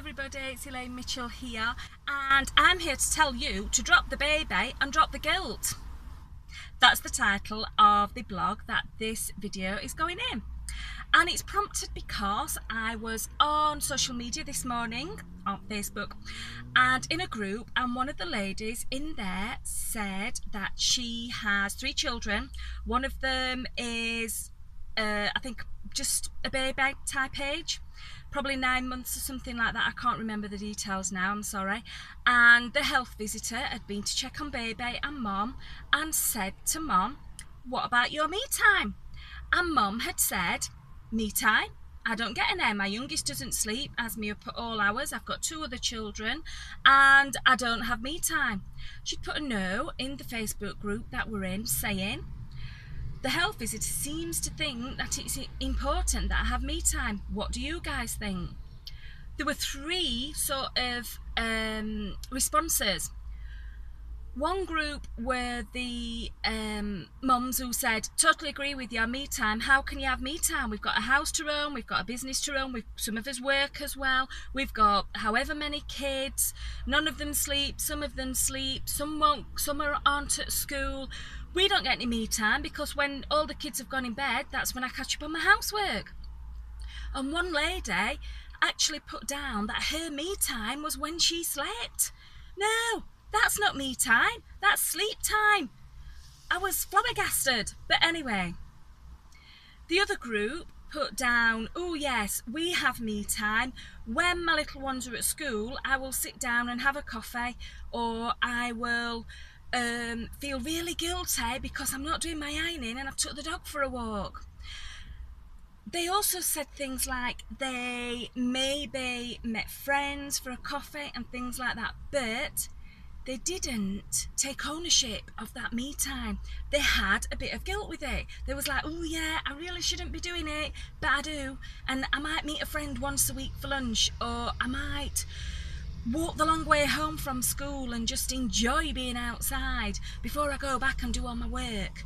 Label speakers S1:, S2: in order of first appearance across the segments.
S1: everybody, it's Elaine Mitchell here, and I'm here to tell you to drop the baby and drop the guilt. That's the title of the blog that this video is going in. And it's prompted because I was on social media this morning, on Facebook, and in a group, and one of the ladies in there said that she has 3 children. One of them is, I think, just a baby type age, probably 9 months or something like that. I can't remember the details now, I'm sorry. And the health visitor had been to check on baby and mum and said to mum, "What about your me time?" And mum had said, "Me time? I don't get any. My youngest doesn't sleep, has me up at all hours. I've got 2 other children and I don't have me time." She'd put a note in the Facebook group that we're in saying, "The health visitor seems to think that it's important that I have me time. What do you guys think?" There were 3 sort of responses. One group were the mums who said, "Totally agree with you, me time. How can you have me time? We've got a house to run, we've got a business to run, some of us work as well, we've got however many kids, none of them sleep, some of them sleep, some won't, some aren't at school. We don't get any me time because when all the kids have gone in bed, that's when I catch up on my housework." And one lady actually put down that her me time was when she slept. No, that's not me time, that's sleep time. I was flabbergasted, but anyway. The other group put down, "Oh yes, we have me time. When my little ones are at school, I will sit down and have a coffee, or I will feel really guilty because I'm not doing my ironing and I've took the dog for a walk." They also said things like they maybe met friends for a coffee and things like that, but they didn't take ownership of that me time. They had a bit of guilt with it. They was like, "Oh yeah, I really shouldn't be doing it, but I do, and I might meet a friend once a week for lunch, or I might walk the long way home from school and just enjoy being outside before I go back and do all my work."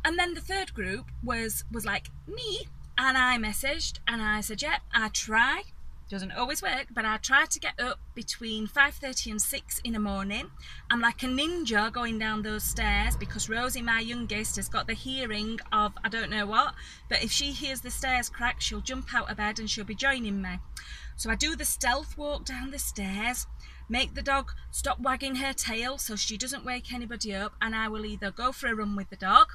S1: And then the third group was like me, and I messaged and I said, "Yeah, I try. Doesn't always work, but I try to get up between 5:30 and 6 in the morning. I'm like a ninja going down those stairs because Rosie, my youngest, has got the hearing of I don't know what, but if she hears the stairs crack, she'll jump out of bed and she'll be joining me. So I do the stealth walk down the stairs, make the dog stop wagging her tail so she doesn't wake anybody up, and I will either go for a run with the dog,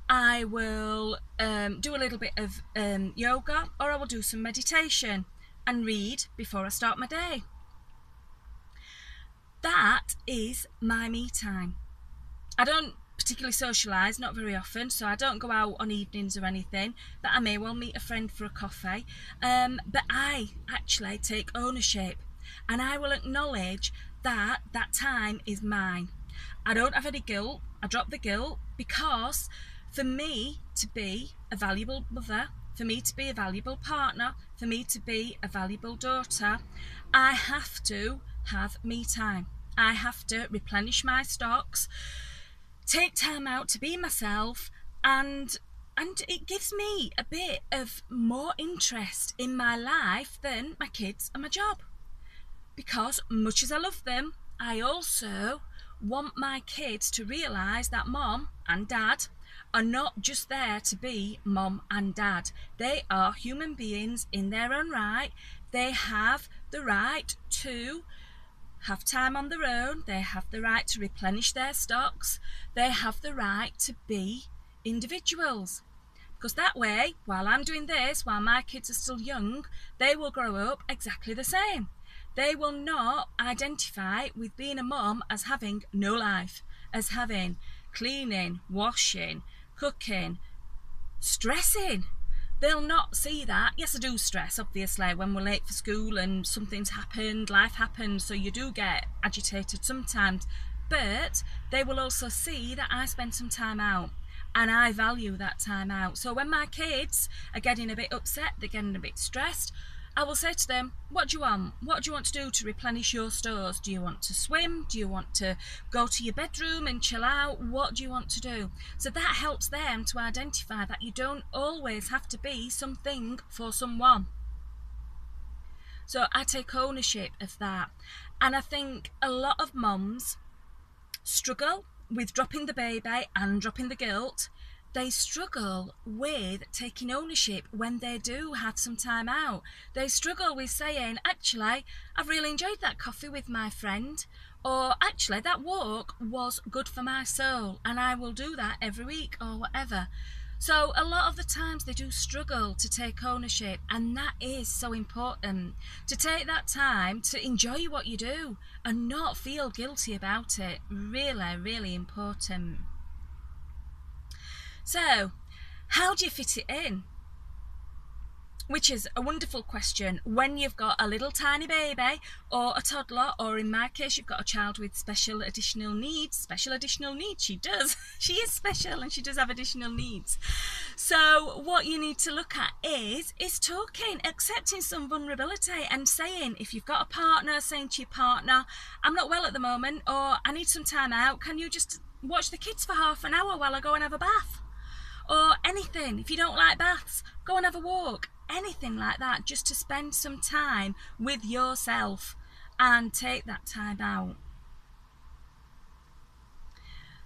S1: I will do a little bit of yoga, or I will do some meditation and read before I start my day." That is my me time. I don't particularly socialise, not very often, so I don't go out on evenings or anything, but I may well meet a friend for a coffee. But I actually take ownership, and I will acknowledge that that time is mine. I don't have any guilt. I drop the guilt, because for me to be a valuable mother, for me to be a valuable partner, for me to be a valuable daughter, I have to have me time. I have to replenish my stocks, take time out to be myself, and it gives me a bit of more interest in my life than my kids and my job. Because much as I love them, I also want my kids to realise that mom and dad are not just there to be mom and dad. They are human beings in their own right. They have the right to have time on their own. They have the right to replenish their stocks. They have the right to be individuals. Because that way, while I'm doing this, while my kids are still young, they will grow up exactly the same. They will not identify with being a mom as having no life, as having cleaning, washing, cooking, stressing. They'll not see that. Yes, I do stress, obviously, when we're late for school and something's happened, life happens, so you do get agitated sometimes. But they will also see that I spend some time out, and I value that time out. So when my kids are getting a bit upset, they're getting a bit stressed, I will say to them, "What do you want? What do you want to do to replenish your stores? Do you want to swim? Do you want to go to your bedroom and chill out? What do you want to do?" So that helps them to identify that you don't always have to be something for someone. So I take ownership of that. And I think a lot of mums struggle with dropping the baby and dropping the guilt. They struggle with taking ownership when they do have some time out. They struggle with saying, actually, I've really enjoyed that coffee with my friend, or actually that walk was good for my soul and I will do that every week, or whatever. So a lot of the times they do struggle to take ownership, and that is so important, to take that time to enjoy what you do and not feel guilty about it. Really, really important. So, how do you fit it in? Which is a wonderful question when you've got a little tiny baby or a toddler, or in my case you've got a child with special additional needs. She does. She is special and she does have additional needs. So what you need to look at is talking, accepting some vulnerability and saying, if you've got a partner, saying to your partner, I'm not well at the moment, or I need some time out, can you just watch the kids for half an hour while I go and have a bath? Or anything. If you don't like baths, go and have a walk. Anything like that, just to spend some time with yourself and take that time out.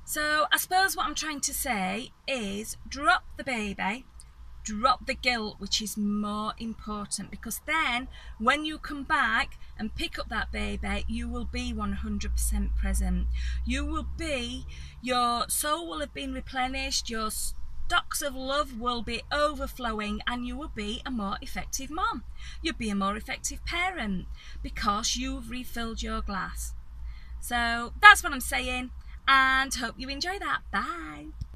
S1: So I suppose what I'm trying to say is drop the baby, drop the guilt, which is more important, because then when you come back and pick up that baby, you will be 100% present. You will be, your soul will have been replenished, your stocks of love will be overflowing, and you will be a more effective mom. You'll be a more effective parent because you've refilled your glass. So that's what I'm saying, and hope you enjoy that. Bye.